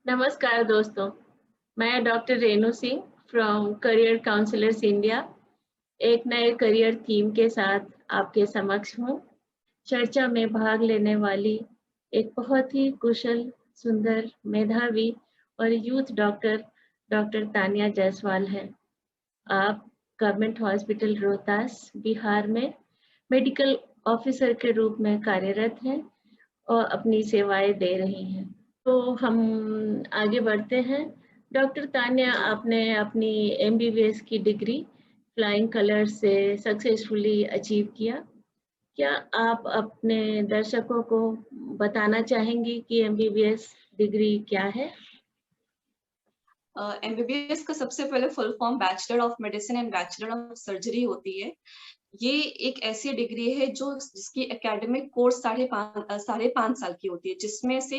नमस्कार दोस्तों, मैं doctor Renu Singh from career counsellors India एक नए करियर थीम के साथ आपके समक्ष हूँ। चर्चा में भाग लेने वाली एक बहुत ही कुशल, सुंदर, मेधावी और youth doctor doctor Tania Jaiswal है। आप गवर्नमेंट हॉस्पिटल रोहतास, बिहार में मेडिकल ऑफिसर के रूप में कार्यरत हैं और अपनी सेवाएं दे रही हैं। तो हम आगे बढ़ते हैं। डॉक्टर तान्या, आपने अपनी एमबीबीएस की डिग्री फ्लाइंग कलर्स से सक्सेसफुली अचीव किया। क्या आप अपने दर्शकों को बताना चाहेंगी कि एमबीबीएस डिग्री क्या है? एमबीबीएस का सबसे पहले full form bachelor of medicine and bachelor of surgery होती है। ये एक ऐसी डिग्री है जो जिसकी एकेडमिक कोर्स साढ़े पाँच साल की होती है, जिसमें से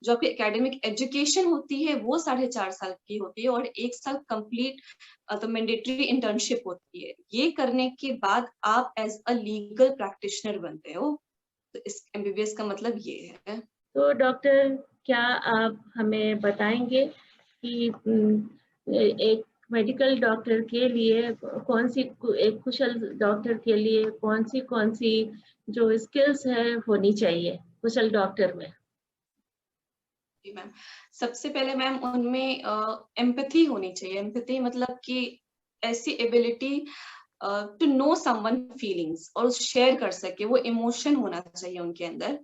जो आपकी एकेडमिक एजुकेशन होती है वो 4.5 साल की होती है और 1 साल कंप्लीट तो मैंडेटरी इंटर्नशिप होती है। ये करने के बाद आप एज अ लीगल प्रैक्टिशनर बनते हो। तो इस एमबीबीएस का मतलब ये है। तो डॉक्टर, क्या आप हमें बताएंगे कि एक मेडिकल डॉक्टर के लिए एक कुशल डॉक्टर के लिए कौन सी जो स्किल्स है होनी चाहिए कुशल डॉक्टर में? जी मैम, सबसे पहले मैम उनमें एम्पैथी होनी चाहिए। एम्पैथी मतलब कि ऐसी ability to know someone feelings और शेयर कर सके, वो इमोशन होना चाहिए उनके अंदर।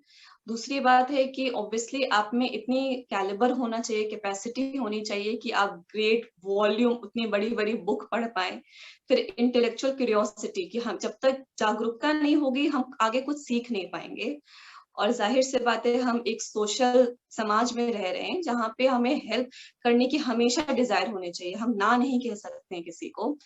दूसरी बात है कि ऑब्वियसली आप में इतनी कैलिबर होना चाहिए, कैपेसिटी होनी चाहिए कि आप ग्रेट वॉल्यूम उतनी बड़ी बड़ी बुक पढ़ पाए। फिर इंटेलेक्चुअल क्यूरियोसिटी कि हम जब तक जागरूकता नहीं होगी हम आगे कुछ सीख नहीं पाएंगे। और जाहिर से बात है हम एक सोशल समाज में रह रहे हैं जहाँ पे हमें हेल्प करने की हमेशा डिजायर होनी चाहिए, हम ना नहीं कह सकते हैं किसी को।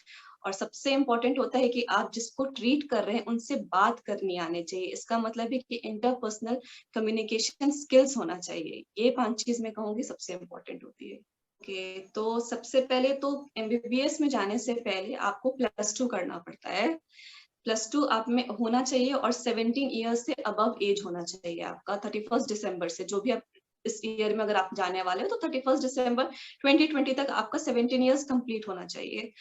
और सबसे इम्पोर्टेंट होता है कि आप जिसको ट्रीट कर रहे हैं उनसे बात करनी आनी चाहिए। इसका मतलब है कि इंटरपर्सनल कम्युनिकेशन स्किल्स होना चाहिए। ये 5 चीज मैं कहूँगी सबसे इम्पोर्टेंट होती है। ओके, तो सबसे पहले तो एमबीबीएस में जाने से पहले आपको +2 करना पड़ता है। +2 आप में होना चाहिए और 17 ईयर्स से अबव एज होना चाहिए आपका। 31 दिसंबर से, जो भी आप इस ईयर में अगर आप जाने वाले हो तो 31 दिसंबर 2020 तक आपका 17 ईयर्स कंप्लीट होना चाहिए।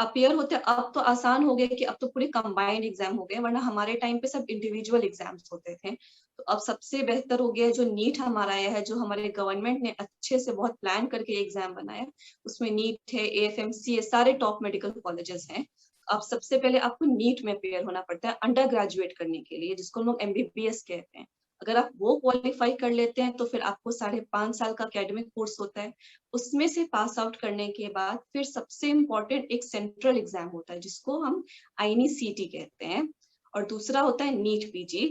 अपियर होते अब तो आसान हो गया कि अब तो पूरे कंबाइंड एग्जाम हो गए, वरना हमारे टाइम पे सब इंडिविजुअल एग्जाम्स होते थे। तो अब सबसे बेहतर हो गया जो नीट हमारा आया है, जो हमारे गवर्नमेंट ने अच्छे से बहुत प्लान करके एग्जाम बनाया। उसमें नीट है, एएफएमसी है, सारे टॉप मेडिकल कॉलेजेस हैं। अब सबसे पहले आपको नीट में अपेयर होना पड़ता है अंडर ग्रेजुएट करने के लिए, जिसको हम लोग एमबीबीएस कहते हैं। अगर आप वो क्वालिफाई कर लेते हैं तो फिर आपको 5.5 साल का एकेडमिक कोर्स होता है। उसमें से पास आउट करने के बाद फिर सबसे इम्पोर्टेंट एक सेंट्रल एग्जाम होता है जिसको हम आईनी सीटी कहते हैं, और दूसरा होता है नीट पीजी।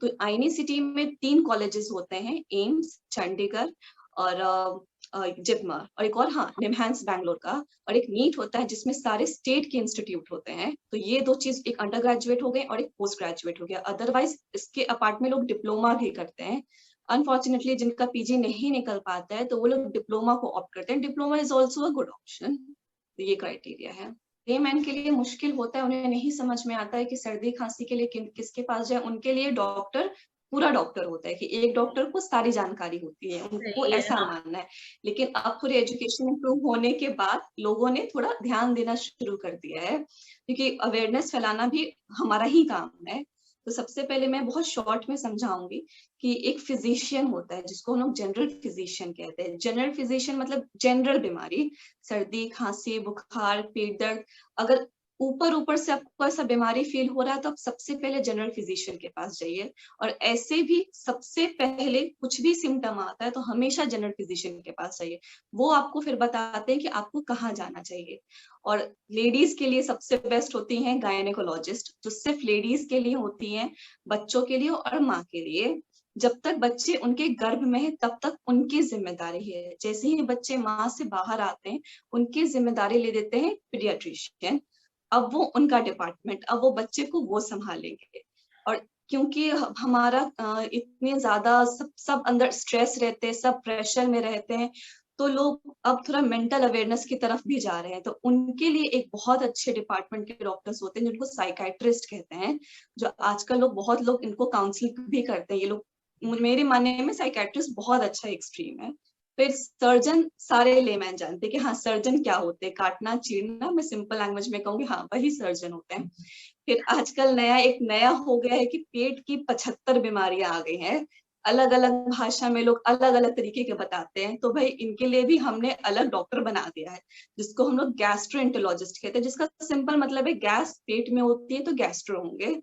तो आईनी सिटी में 3 कॉलेजेस होते हैं, एम्स, चंडीगढ़ और जिपमर, और एक और हाँ निमहांस बैंगलोर का। और एक नीट होता है जिसमें सारे स्टेट के इंस्टीट्यूट होते हैं। तो ये 2 चीज, एक अंडर ग्रेजुएट हो गए और एक पोस्ट ग्रेजुएट हो गया। अदरवाइज इसके अपार्ट में लोग डिप्लोमा भी करते हैं। अनफॉर्चुनेटली जिनका पीजी नहीं निकल पाता है तो वो लोग डिप्लोमा को ऑप्ट करते हैं। Diploma is also a good option. तो ये क्राइटेरिया है। लेमैन के लिए मुश्किल होता है, उन्हें नहीं समझ में आता है कि सर्दी खांसी के लिए किसके पास जाए। उनके लिए डॉक्टर पूरा डॉक्टर होता है कि एक डॉक्टर को सारी जानकारी होती है, उनको सही है, ऐसा हाँ। मानना है। लेकिन अब थोड़ी एजुकेशन इंप्रूव होने के बाद लोगों ने थोड़ा ध्यान देना शुरू कर दिया है, क्योंकि अवेयरनेस फैलाना भी हमारा ही काम है। तो सबसे पहले मैं बहुत शॉर्ट में समझाऊंगी कि एक फिजिशियन होता है जिसको हम लोग जनरल फिजिशियन कहते हैं। जनरल फिजिशियन मतलब जनरल बीमारी, सर्दी खांसी बुखार पेट दर्द, अगर ऊपर ऊपर से आपको ऐसा बीमारी फील हो रहा है तो आप सबसे पहले जनरल फिजिशियन के पास जाइए। और ऐसे भी सबसे पहले कुछ भी सिम्टम आता है तो हमेशा जनरल फिजिशियन के पास जाइए। वो आपको फिर बताते हैं कि आपको कहाँ जाना चाहिए। और लेडीज के लिए सबसे बेस्ट होती हैं गायनेकोलॉजिस्ट, जो सिर्फ लेडीज के लिए होती हैं, बच्चों के लिए और माँ के लिए। जब तक बच्चे उनके गर्भ में है तब तक उनकी जिम्मेदारी है। जैसे ही बच्चे माँ से बाहर आते हैं उनकी जिम्मेदारी ले देते हैं पीडियाट्रिशियन। अब वो उनका डिपार्टमेंट, अब वो बच्चे को वो संभालेंगे। और क्योंकि हमारा इतने ज्यादा सब अंदर स्ट्रेस रहते हैं, सब प्रेशर में रहते हैं, तो लोग अब थोड़ा मेंटल अवेयरनेस की तरफ भी जा रहे हैं। तो उनके लिए एक बहुत अच्छे डिपार्टमेंट के डॉक्टर्स होते हैं जिनको साइकाइट्रिस्ट कहते हैं, जो आजकल बहुत लोग इनको काउंसलिंग भी करते हैं। ये लोग, मेरे मानने में साइकाइट्रिस्ट बहुत अच्छा एक स्ट्रीम है। फिर सर्जन सारे लेमैन जानते हैं कि हाँ सर्जन क्या होते हैं, काटना चीरना, मैं सिंपल लैंग्वेज में कहूंगी हाँ वही सर्जन होते हैं। फिर आजकल नया हो गया है कि पेट की 75 बीमारियां आ गई हैं, अलग अलग भाषा में लोग अलग अलग तरीके के बताते हैं, तो भाई इनके लिए भी हमने अलग डॉक्टर बना दिया है जिसको हम लोग गैस्ट्रोएंटरोलॉजिस्ट कहते हैं, जिसका सिंपल मतलब है गैस पेट में होती है तो गैस्ट्रो होंगे।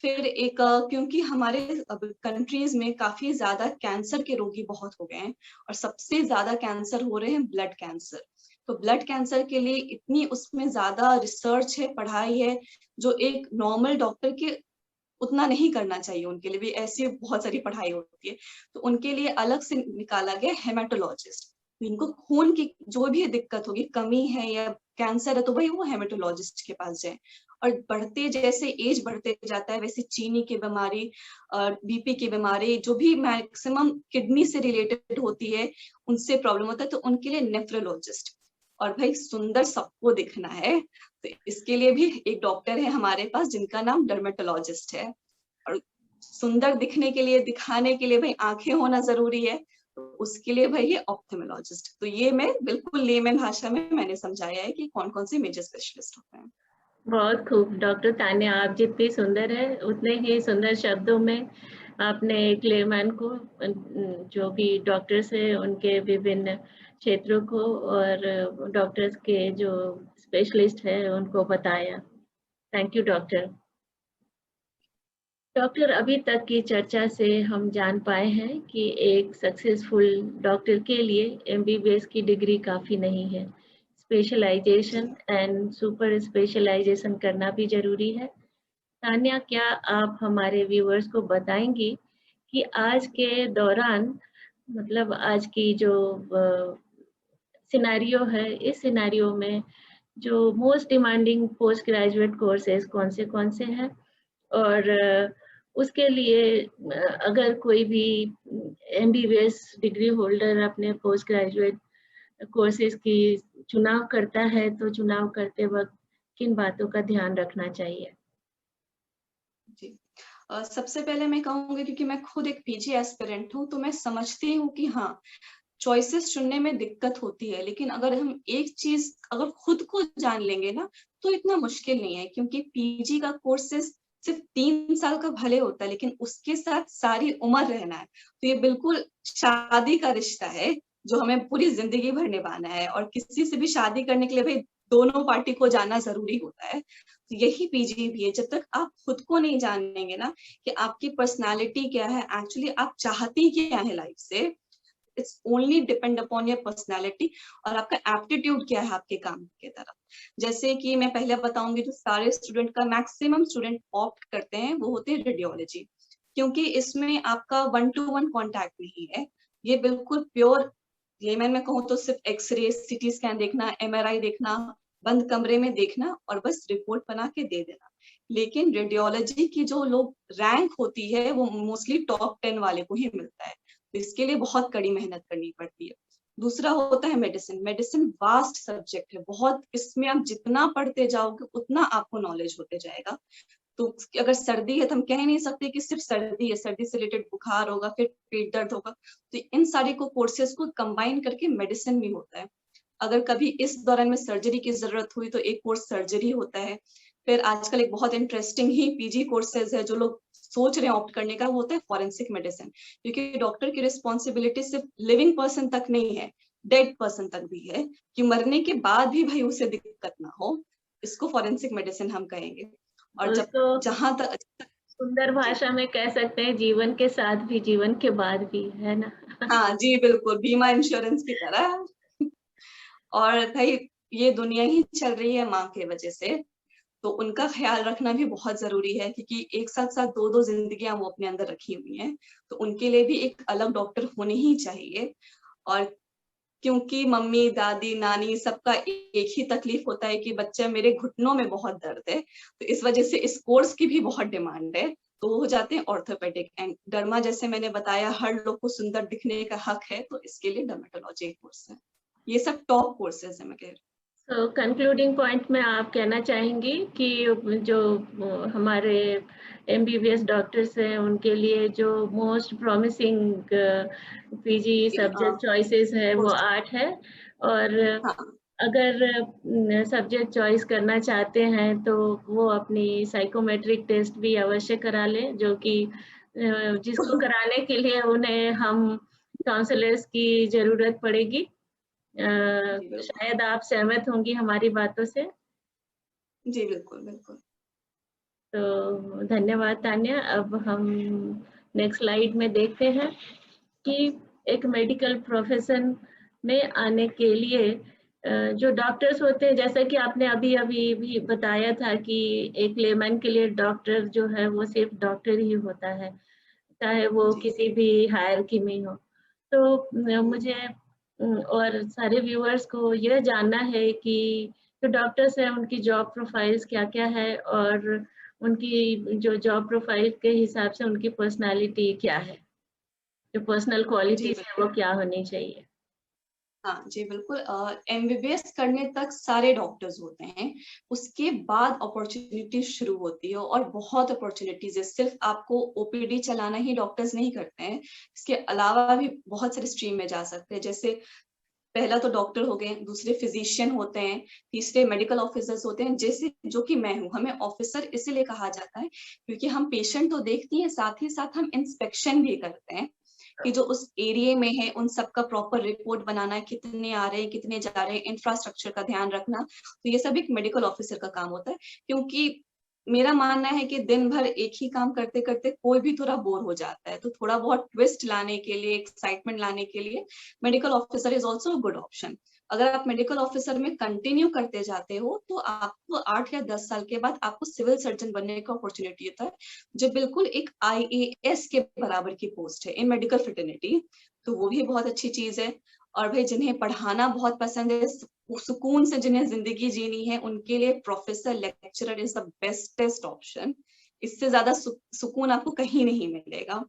फिर एक क्योंकि हमारे कंट्रीज में काफी ज्यादा कैंसर के रोगी बहुत हो गए हैं और सबसे ज्यादा कैंसर हो रहे हैं ब्लड कैंसर, तो ब्लड कैंसर के लिए इतनी उसमें ज्यादा रिसर्च है, पढ़ाई है, जो एक नॉर्मल डॉक्टर के उतना नहीं करना चाहिए, उनके लिए भी ऐसी बहुत सारी पढ़ाई होती है, तो उनके लिए अलग से निकाला गया हेमाटोलॉजिस्ट। इनको खून की जो भी दिक्कत होगी, कमी है या कैंसर है, तो भाई वो हेमाटोलॉजिस्ट के पास जाए। और बढ़ते जैसे एज बढ़ते जाता है वैसे चीनी की बीमारी, बीपी की बीमारी, जो भी मैक्सिमम किडनी से रिलेटेड होती है उनसे प्रॉब्लम होता है, तो उनके लिए नेफ्रोलॉजिस्ट। और भाई सुंदर सबको दिखना है तो इसके लिए भी एक डॉक्टर है हमारे पास जिनका नाम डर्मेटोलॉजिस्ट है। और सुंदर दिखने के लिए, दिखाने के लिए भाई आंखें होना जरूरी है, तो उसके लिए भाई ये ऑप्थेमोलॉजिस्ट। तो ये मैं बिल्कुल लेमन भाषा में मैंने समझाया है कि कौन कौन से मेजर स्पेशलिस्ट होते हैं। बहुत खूब डॉक्टर तान्या, आप जितनी सुंदर है उतने ही सुंदर शब्दों में आपने एक लेमैन को, जो भी डॉक्टर्स है उनके विभिन्न क्षेत्रों को और डॉक्टर्स के जो स्पेशलिस्ट है उनको बताया। Thank you doctor. डॉक्टर, अभी तक की चर्चा से हम जान पाए हैं कि एक सक्सेसफुल डॉक्टर के लिए एमबीबीएस की डिग्री काफ़ी नहीं है, स्पेशलाइजेशन एंड सुपर स्पेशलाइजेशन करना भी ज़रूरी है। तान्या, क्या आप हमारे व्यूअर्स को बताएंगी कि आज के दौरान, मतलब आज की जो सिनेरियो है, इस सिनेरियो में जो most demanding post graduate courses कौन से हैं, और उसके लिए अगर कोई भी एमबीबीएस डिग्री होल्डर अपने पोस्ट ग्रेजुएट कोर्सेज की चुनाव करता है तो चुनाव करते वक्त किन बातों का ध्यान रखना चाहिए? जी, सबसे पहले मैं कहूंगी क्योंकि मैं खुद एक पीजी एस्पिरेंट हूँ, तो मैं समझती हूँ कि हाँ चॉइसेस चुनने में दिक्कत होती है, लेकिन अगर हम एक चीज अगर खुद को जान लेंगे ना तो इतना मुश्किल नहीं है, क्योंकि पीजी का कोर्सेस सिर्फ 3 साल का भले होता है लेकिन उसके साथ सारी उम्र रहना है, तो ये बिल्कुल शादी का रिश्ता है जो हमें पूरी जिंदगी भर निभाना है। और किसी से भी शादी करने के लिए भाई दोनों पार्टी को जाना जरूरी होता है, तो यही पीजी भी है। जब तक आप खुद को नहीं जानेंगे ना कि आपकी पर्सनालिटी क्या है, एक्चुअली आप चाहती क्या है लाइफ से, it's only depend upon your personality और आपका एप्टीट्यूड क्या है आपके काम के तरफ। जैसे कि मैं पहले बताऊंगी, जो सारे स्टूडेंट का मैक्सिमम स्टूडेंट ऑप्ट करते हैं वो होते हैं रेडियोलॉजी, क्योंकि इसमें आपका 1-to-1 कॉन्टैक्ट नहीं है, ये बिल्कुल प्योर लेमन में कहूँ तो सिर्फ एक्सरे, सीटी स्कैन देखना, एमआरआई देखना, बंद कमरे में देखना और बस रिपोर्ट बना के दे देना। लेकिन रेडियोलॉजी की जो लोग रैंक होती है वो मोस्टली टॉप 10 वाले को ही मिलता है, तो इसके लिए बहुत कड़ी मेहनत करनी पड़ती है। दूसरा होता है मेडिसिन। मेडिसिन वास्ट सब्जेक्ट है बहुत, इसमें आप जितना पढ़ते जाओगे उतना आपको नॉलेज होते जाएगा। तो अगर सर्दी है तो हम कह नहीं सकते कि सिर्फ सर्दी है, सर्दी से रिलेटेड बुखार होगा, फिर पेट दर्द होगा, तो इन सारे को कोर्सेज को कंबाइन करके मेडिसिन भी होता है। अगर कभी इस दौरान में सर्जरी की जरूरत हुई तो एक कोर्स सर्जरी होता है। फिर आजकल एक बहुत इंटरेस्टिंग ही पीजी कोर्सेज है जो लोग सोच रहे हैं ऑप्ट करने का, वो होता है फॉरेंसिक मेडिसिन, क्योंकि डॉक्टर की रिस्पॉन्सिबिलिटी सिर्फ लिविंग पर्सन तक नहीं है, डेड पर्सन तक भी है, कि मरने के बाद भी भाई उसे दिक्कत ना हो। इसको फॉरेंसिक मेडिसिन हम कहेंगे। और जब उसको जहां तक सुंदर जी, भाषा में कह सकते हैं, जीवन के साथ भी जीवन के बाद भी, है ना? हाँ जी बिल्कुल, बीमा इंश्योरेंस की तरह। और भाई ये दुनिया ही चल रही है माँ के वजह से, तो उनका ख्याल रखना भी बहुत जरूरी है, क्योंकि एक साथ साथ दो दो जिंदगियां वो अपने अंदर रखी हुई हैं, तो उनके लिए भी एक अलग डॉक्टर होने ही चाहिए। और क्योंकि मम्मी दादी नानी सबका एक ही तकलीफ होता है कि बच्चा मेरे घुटनों में बहुत दर्द है, तो इस वजह से इस कोर्स की भी बहुत डिमांड है, तो वो हो जाते हैं ऑर्थोपेडिक एंड डर्मा। जैसे मैंने बताया हर लोग को सुंदर दिखने का हक है, तो इसके लिए डर्मेटोलॉजी कोर्स है। ये सब टॉप कोर्सेज है मैं कह रही हूँ। तो कंक्लूडिंग पॉइंट में आप कहना चाहेंगी कि जो हमारे एमबीबीएस डॉक्टर्स हैं उनके लिए जो most promising PG subject choices है वो आर्ट है, और हाँ अगर सब्जेक्ट चॉइस करना चाहते हैं तो वो अपनी साइकोमेट्रिक टेस्ट भी अवश्य करा लें, जो कि जिसको कराने के लिए उन्हें हम काउंसलर्स की ज़रूरत पड़ेगी। जी बिल्कुल। शायद आप सहमत होंगी हमारी बातों से। जी बिल्कुल बिल्कुल। तो धन्यवाद तान्या। अब हम नेक्स्ट स्लाइड में देखते हैं कि एक मेडिकल प्रोफेशन में आने के लिए जो डॉक्टर्स होते हैं, जैसा कि आपने अभी अभी भी बताया था कि एक लेमैन के लिए डॉक्टर जो है वो सिर्फ डॉक्टर ही होता है, चाहे वो जी। किसी भी हायरार्की में हो। तो हम्म। मुझे और सारे व्यूअर्स को यह जानना है कि जो डॉक्टर्स हैं उनकी जॉब प्रोफाइल्स क्या-क्या है, और उनकी जो जॉब प्रोफाइल के हिसाब से उनकी पर्सनैलिटी क्या है? जो पर्सनल जी क्वालिटीज़ है बिल्कुल। वो क्या होनी चाहिए? हाँ जी बिल्कुल। एमबीबीएस करने तक सारे डॉक्टर्स होते हैं, उसके बाद अपॉर्चुनिटी शुरू होती है और बहुत अपॉर्चुनिटीज है। सिर्फ आपको ओपीडी चलाना ही डॉक्टर्स नहीं करते हैं, इसके अलावा भी बहुत सारे स्ट्रीम में जा सकते हैं। जैसे पहला तो डॉक्टर हो गए, दूसरे फिजिशियन होते हैं, तीसरे मेडिकल ऑफिसर्स होते हैं, जैसे जो कि मैं हूँ। हमें ऑफिसर इसीलिए कहा जाता है क्योंकि हम पेशेंट तो देखती हैं, साथ ही साथ हम इंस्पेक्शन भी करते हैं कि जो उस एरिया में है उन सबका प्रॉपर रिपोर्ट बनाना, कितने आ रहे हैं कितने जा रहे हैं, इंफ्रास्ट्रक्चर का ध्यान रखना। तो ये सब एक मेडिकल ऑफिसर का काम होता है। क्योंकि मेरा मानना है कि दिन भर एक ही काम करते करते कोई भी थोड़ा बोर हो जाता है, तो थोड़ा बहुत ट्विस्ट लाने के लिए, एक्साइटमेंट लाने के लिए medical officer is also good option. अगर आप मेडिकल ऑफिसर में कंटिन्यू करते जाते हो तो आपको 8 या 10 साल के बाद आपको सिविल सर्जन बनने का अपॉर्चुनिटी होता है, जो बिल्कुल एक आईएएस के बराबर की पोस्ट है इन मेडिकल फ्रेटर्निटी। तो वो भी बहुत अच्छी चीज है। और भाई जिन्हें पढ़ाना बहुत पसंद है, सुकून से जिन्हें जिंदगी जीनी है, उनके लिए professor lecturer is the bestest option. इससे ज्यादा सुकून आपको कहीं नहीं मिलेगा।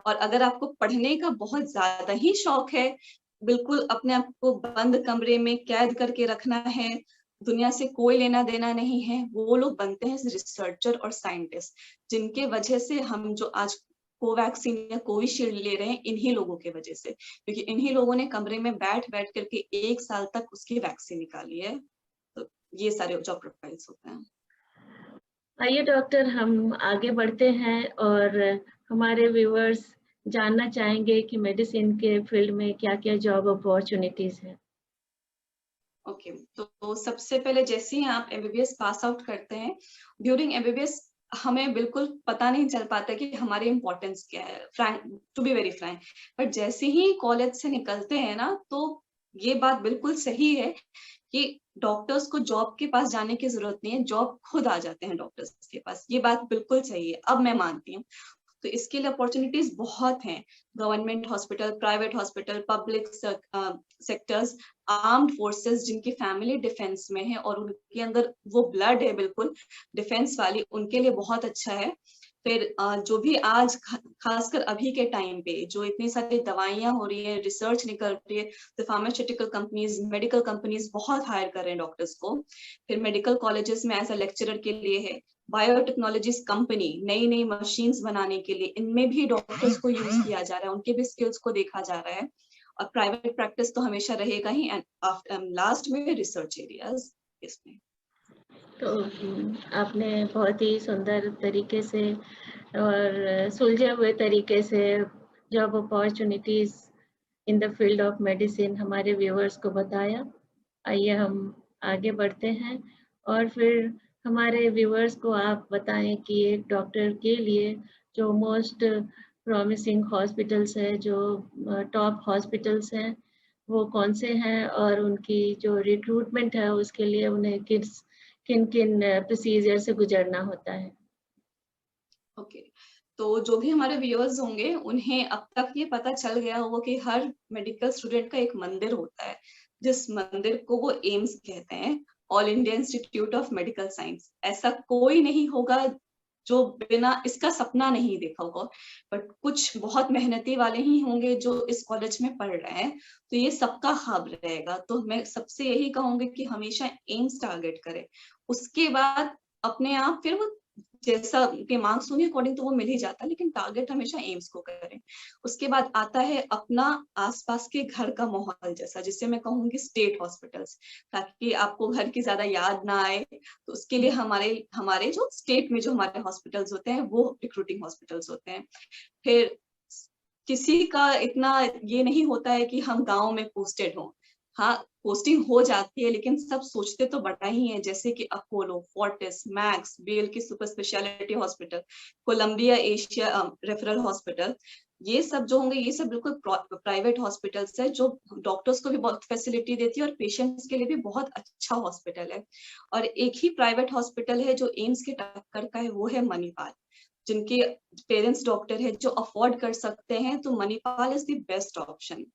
और अगर आपको पढ़ने का बहुत ज्यादा ही शौक है, बिल्कुल अपने आप को बंद कमरे में कैद करके रखना है, दुनिया से कोई लेना देना नहीं है, वो लोग बनते हैं रिसर्चर और साइंटिस्ट, जिनके वजह से हम जो आज कोवैक्सीन या कोविशील्ड ले रहे हैं, इन्हीं लोगों के वजह से। क्योंकि इन्हीं लोगों ने कमरे में बैठ बैठ करके 1 साल तक उसकी वैक्सीन निकाली है। तो ये सारे जॉब प्रोफाइल्स होते हैं। आइए डॉक्टर, हम आगे बढ़ते हैं और हमारे व्यूअर्स जानना चाहेंगे कि मेडिसिन के फील्ड में क्या-क्या जॉब अपॉर्चुनिटीज़ हैं? ओके, तो सबसे पहले जैसे ही आप एमबीबीएस पास आउट करते हैं, ड्यूरिंग एमबीबीएस हमें बिल्कुल पता नहीं चल पाता कि हमारी इम्पोर्टेंस क्या है, frank to be very frank. But जैसे ही कॉलेज से निकलते हैं ना, तो ये बात बिल्कुल सही है कि डॉक्टर्स को जॉब के पास जाने की जरूरत नहीं है, जॉब खुद आ जाते हैं डॉक्टर्स के पास। ये बात बिल्कुल सही है, अब मैं मानती हूँ। तो इसके लिए अपॉर्चुनिटीज बहुत हैं। Government hospital, private hospital, public sectors, armed forces जिनकी फैमिली डिफेंस में है और उनके अंदर वो ब्लड है बिल्कुल डिफेंस वाली, उनके लिए बहुत अच्छा है। फिर जो भी आज खासकर अभी के टाइम पे जो इतनी सारी दवाइयां हो रही है, रिसर्च निकल रही है, तो फार्मास्यूटिकल कंपनीज, मेडिकल कंपनीज बहुत हायर कर रहे हैं डॉक्टर्स को। फिर मेडिकल कॉलेजेस में एज अ लेक्चरर के लिए है। बायोटेक्नोलॉजीज कंपनी नई नई मशीन्स बनाने के लिए, इनमें भी डॉक्टर्स को यूज किया जा रहा है, उनके भी स्किल्स को देखा जा रहा है। और प्राइवेट प्रैक्टिस तो हमेशा रहेगा ही, एंड लास्ट में रिसर्च एरियाज इसमें। तो आपने बहुत ही सुंदर तरीके से और सुलझे हुए तरीके से job opportunities in the field of medicine हमारे व्यूअर्स को बताया। आइए हम आगे बढ़ते हैं और फिर हमारे व्यूअर्स को आप बताएं कि एक डॉक्टर के लिए जो मोस्ट प्रॉमिसिंग हॉस्पिटल्स है, जो टॉप हॉस्पिटल्स हैं, वो कौन से हैं, और उनकी जो रिक्रूटमेंट है उसके लिए उन्हें किन-किन प्रोसीजर से गुजरना होता है। ओके, तो जो भी हमारे व्यूअर्स होंगे उन्हें अब तक ये पता चल गया होगा कि हर मेडिकल स्टूडेंट का एक मंदिर होता है, जिस मंदिर को वो एम्स कहते हैं, all India institute of medical science. ऐसा कोई नहीं होगा जो बिना इसका सपना नहीं देखा होगा, बट कुछ बहुत मेहनती वाले ही होंगे जो इस कॉलेज में पढ़ रहे हैं, तो ये सबका ख्वाब रहेगा। तो मैं सबसे यही कहूंगी कि हमेशा एम्स टारगेट करें, उसके बाद अपने आप फिर वो जैसा के मार्क्स होंगे अकॉर्डिंग तो वो मिल ही जाता है, लेकिन टारगेट हमेशा एम्स को करें। उसके बाद आता है अपना आसपास के घर का माहौल जैसा, जिससे मैं कहूंगी स्टेट हॉस्पिटल्स, ताकि आपको घर की ज्यादा याद ना आए। तो उसके लिए हमारे हमारे जो स्टेट में जो हमारे हॉस्पिटल्स होते हैं वो रिक्रूटिंग हॉस्पिटल्स होते हैं। फिर किसी का इतना ये नहीं होता है कि हम गांव में पोस्टेड हों, हाँ पोस्टिंग हो जाती है, लेकिन सब सोचते तो बड़ा ही है, जैसे कि अपोलो, फोर्टिस, मैक्स, बेल की super speciality hospital, Columbia Asia referral hospital, ये सब जो होंगे ये सब बिल्कुल प्राइवेट हॉस्पिटल्स है, जो डॉक्टर्स को भी बहुत फैसिलिटी देती है और पेशेंट्स के लिए भी बहुत अच्छा हॉस्पिटल है। और एक ही प्राइवेट हॉस्पिटल है जो एम्स के टक्कर का है, वो है मणिपाल। जिनके पेरेंट्स डॉक्टर है जो अफोर्ड कर सकते हैं, तो Manipal is the best option.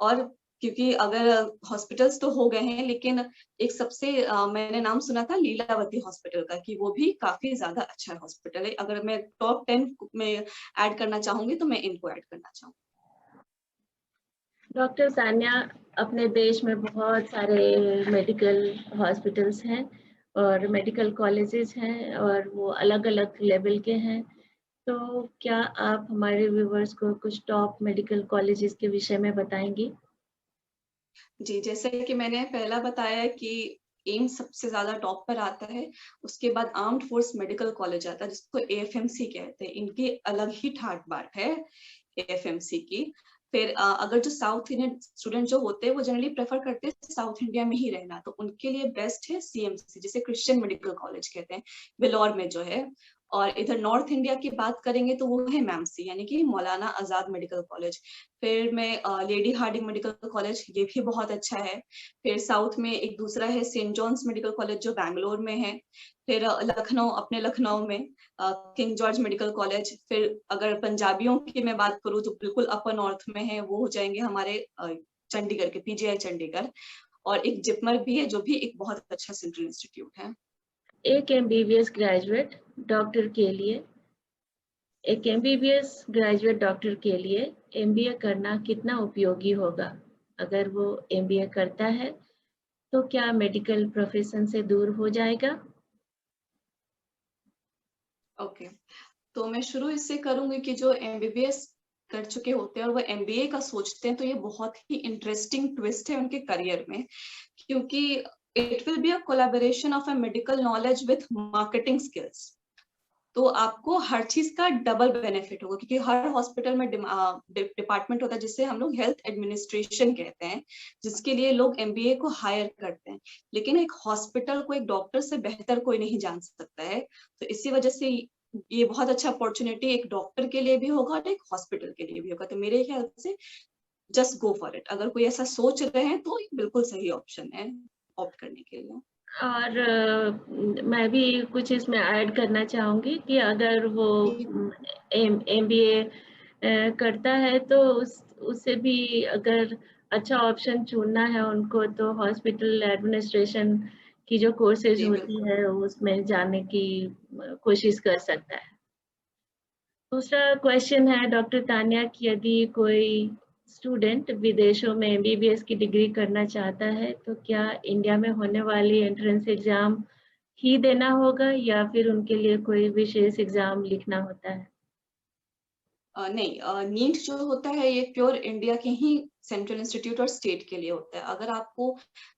और क्योंकि अगर हॉस्पिटल्स तो हो गए हैं, लेकिन एक सबसे मैंने नाम सुना था लीलावती हॉस्पिटल का, कि वो भी काफी ज्यादा अच्छा हॉस्पिटल है। अगर मैं टॉप 10 में ऐड करना चाहूंगी तो मैं इनको ऐड करना चाहूंगी। डॉक्टर तान्या, अपने देश में बहुत सारे मेडिकल हॉस्पिटल्स हैं और मेडिकल कॉलेजेस हैं और वो अलग अलग लेवल के हैं। तो क्या आप हमारे व्यूवर्स को कुछ टॉप मेडिकल कॉलेजेस के विषय में बताएंगी? जी, जैसे कि मैंने पहला बताया कि एम्स सबसे ज्यादा टॉप पर आता है, उसके बाद आर्म्ड फोर्स मेडिकल कॉलेज आता है जिसको एएफएमसी कहते हैं, इनकी अलग ही ठाट बाट है एएफएमसी की। फिर अगर जो साउथ इंडियन स्टूडेंट जो होते हैं वो जनरली प्रेफर करते हैं साउथ इंडिया में ही रहना, तो उनके लिए बेस्ट है सीएमसी, जिसे क्रिश्चियन मेडिकल कॉलेज कहते हैं, बिलौर में जो है। और इधर नॉर्थ इंडिया की बात करेंगे तो वो है मैमसी, यानी कि मौलाना आजाद मेडिकल कॉलेज। फिर मैं लेडी हार्डिंग मेडिकल कॉलेज, ये भी बहुत अच्छा है। फिर साउथ में एक दूसरा है सेंट जॉन्स मेडिकल कॉलेज जो बैंगलोर में है। फिर लखनऊ, अपने लखनऊ में किंग जॉर्ज मेडिकल कॉलेज। फिर अगर पंजाबियों की मैं बात करूँ तो बिल्कुल अपर नॉर्थ में है, वो हो जाएंगे हमारे चंडीगढ़ के पीजीआई चंडीगढ़। और एक जिपमर भी है जो भी एक बहुत अच्छा सेंट्रल इंस्टीट्यूट है। एक एमबीबीएस ग्रेजुएट डॉक्टर के लिए एक एमबीबीएस ग्रेजुएट डॉक्टर के लिए एमबीए करना कितना उपयोगी होगा? अगर वो एमबीए करता है तो क्या मेडिकल प्रोफेशन से दूर हो जाएगा? ओके, तो मैं शुरू इससे करूंगी कि जो एमबीबीएस कर चुके होते हैं और वो एमबीए का सोचते हैं, तो ये बहुत ही इंटरेस्टिंग ट्विस्ट है उनके करियर में, क्योंकि it will be a collaboration of a medical knowledge with marketing skills. तो आपको हर चीज का डबल बेनिफिट होगा, क्योंकि हर हॉस्पिटल में डिपार्टमेंट होता है जिसे हम लोग हेल्थ एडमिनिस्ट्रेशन कहते हैं, जिसके लिए लोग एमबीए को हायर करते हैं। लेकिन एक हॉस्पिटल को एक डॉक्टर से बेहतर कोई नहीं जान सकता है, तो इसी वजह से ये बहुत अच्छा अपॉर्चुनिटी एक डॉक्टर के लिए भी होगा और एक हॉस्पिटल के लिए भी होगा। तो मेरे ख्याल से जस्ट गो फॉर इट, अगर कोई ऐसा सोच रहे हैं तो बिल्कुल सही ऑप्शन है ऑप्ट करने के लिए। और मैं भी कुछ इसमें ऐड करना चाहूँगी कि अगर वो एमबीए करता है तो उससे भी अगर अच्छा ऑप्शन चुनना है उनको, तो हॉस्पिटल एडमिनिस्ट्रेशन की जो कोर्सेज जी होती बिल्कुल। है उसमें जाने की कोशिश कर सकता है। दूसरा क्वेश्चन है डॉक्टर तान्या कि यदि कोई स्टूडेंट विदेशों में एमबीबीएस की डिग्री करना चाहता है तो क्या इंडिया में होने वाली एंट्रेंस एग्जाम ही देना होगा या फिर उनके लिए कोई विशेष एग्जाम लिखना होता है? नहीं, नीट जो होता है ये प्योर इंडिया के ही सेंट्रल इंस्टीट्यूट और स्टेट के लिए होता है। अगर आपको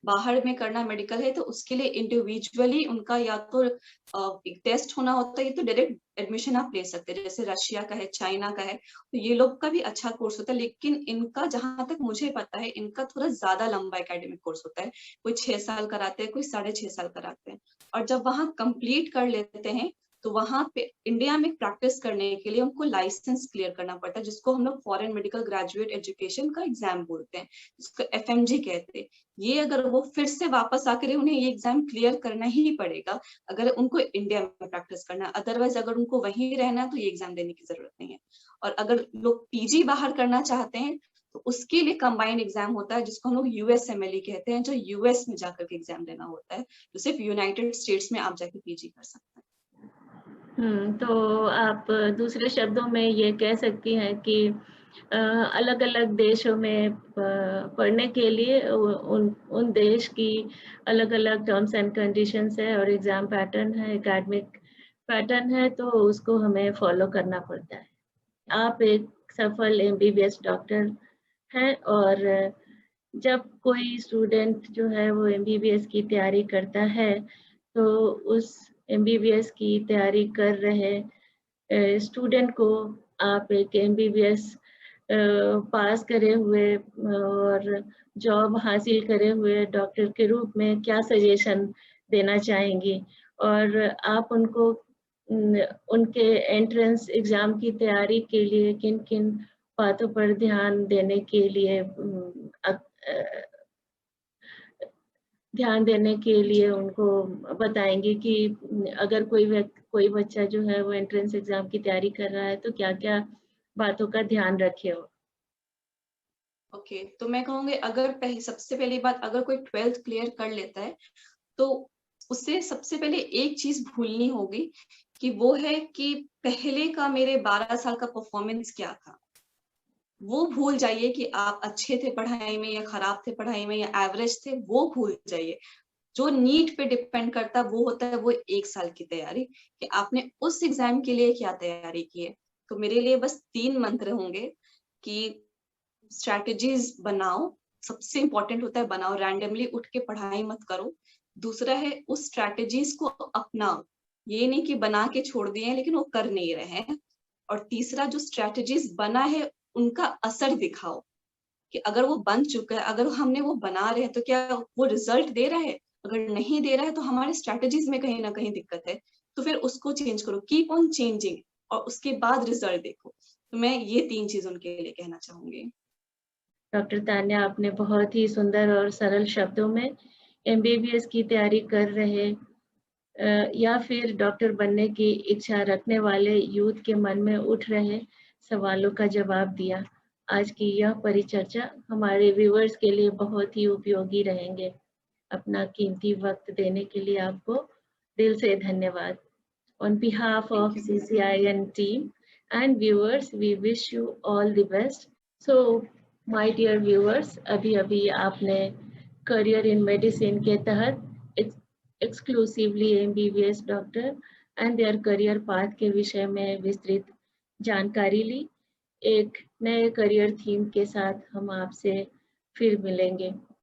बाहर में करना मेडिकल है तो उसके लिए इंडिविजुअली उनका या तो एक टेस्ट होना होता है, ये तो डायरेक्ट एडमिशन आप ले सकते हैं, जैसे रशिया का है, चाइना का है, तो ये लोग का भी अच्छा कोर्स होता है। लेकिन इनका जहां तक मुझे पता है इनका थोड़ा ज्यादा लंबा एकेडमिक कोर्स होता है, कोई 6 साल कराते हैं, कोई 6.5 साल कराते हैं। और जब वहां कंप्लीट कर लेते हैं तो वहां पे इंडिया में प्रैक्टिस करने के लिए उनको लाइसेंस क्लियर करना पड़ता है, जिसको हम लोग फॉरेन मेडिकल ग्रेजुएट एजुकेशन का एग्जाम बोलते हैं, जिसको एफएमजी कहते हैं। ये अगर वो फिर से वापस आकर उन्हें ये एग्जाम क्लियर करना ही पड़ेगा अगर उनको इंडिया में प्रैक्टिस करना है। अदरवाइज अगर उनको वहीं रहना है तो ये एग्जाम देने की जरूरत नहीं है। और अगर लोग पीजी बाहर करना चाहते हैं तो उसके लिए कंबाइंड एग्जाम होता है, जिसको हम लोग यूएसएमएलई कहते हैं, जो यूएस में जाकर के एग्जाम देना होता है, तो सिर्फ यूनाइटेड स्टेट्स में आप जाके पीजी कर सकते हैं। तो आप दूसरे शब्दों में ये कह सकती हैं कि अलग-अलग देशों में पढ़ने के लिए उन उन देश की अलग-अलग टर्म्स एंड कंडीशंस है और एग्ज़ाम पैटर्न है, एकेडमिक पैटर्न है, तो उसको हमें फ़ॉलो करना पड़ता है। आप एक सफल एमबीबीएस डॉक्टर हैं और जब कोई स्टूडेंट जो है वो एमबीबीएस की तैयारी करता है, तो उस एमबीबीएस की तैयारी कर रहे स्टूडेंट को आप एक एमबीबीएस पास करे हुए और जॉब हासिल करे हुए डॉक्टर के रूप में क्या सजेशन देना चाहेंगी? और आप उनको उनके एंट्रेंस एग्ज़ाम की तैयारी के लिए किन-किन बातों पर ध्यान देने के लिए ध्यान देने के लिए जी। उनको बताएँगे कि अगर कोई बच्चा जो है वो एंट्रेंस एग्ज़ाम की तैयारी कर रहा है तो क्या-क्या बातों का ध्यान रखे वो? ओके, तो मैं कहूँगी अगर सबसे पहली बात, अगर कोई 12th क्लियर कर लेता है, तो उसे सबसे पहले एक चीज़ भूलनी होगी कि वो है कि पहले का मेरे 12 साल का परफॉर्मेंस क्या था। वो भूल जाइए कि आप अच्छे थे पढ़ाई में या खराब थे पढ़ाई में या एवरेज थे, वो भूल जाइए। जो नीट पे डिपेंड करता है वो होता है वो 1 साल की तैयारी, कि आपने उस एग्ज़ाम के लिए क्या तैयारी की है। तो मेरे लिए बस 3 मंत्र होंगे कि स्ट्रैटेजीज़ बनाओ, सबसे इम्पोर्टेंट होता है बनाओ, रैंडमली उठ के पढ़ाई मत करो। दूसरा है उस स्ट्रैटेजीज़ को अपनाओ, ये नहीं कि बना के छोड़ दिए हैं लेकिन वो कर नहीं रहे हैं। और तीसरा जो स्ट्रैटेजीज़ बना है उनका असर दिखाओ, कि अगर वो बन चुका है, अगर हमने वो बना रहे हैं तो क्या वो रिज़ल्ट दे रहा है? अगर नहीं दे रहा है तो हमारे स्ट्रैटेजीज़ में कहीं न कहीं दिक्कत है, तो फिर उसको चेंज करो, कीप ऑन चेंजिंग और उसके बाद रिज़ल्ट देखो। तो मैं ये 3 चीज़ उनके लिए कहना चाहूँगी। डॉक्टर तान्या आपने बहुत ही सुंदर और सरल शब्दों में एमबीबीएस की तैयारी कर रहे या फिर डॉक्टर बनने की इच्छा रखने वाले यूथ के मन में उठ रहे सवालों का जवाब दिया। आज की यह परिचर्चा हमारे व्यूअर्स के लिए बहुत ही उपयोगी रहेंगे। अपना कीमती वक्त देने के लिए आपको दिल से धन्यवाद। On behalf thank of you ma'am. CCIN team and viewers, we wish you all the best. So, my dear viewers, अभी-अभी आपने करियर इन मेडिसिन के तहत exclusively MBBS doctor and their career path के विषय में विस्तृत जानकारी ली। एक नए करियर थीम के साथ हम आपसे फिर मिलेंगे।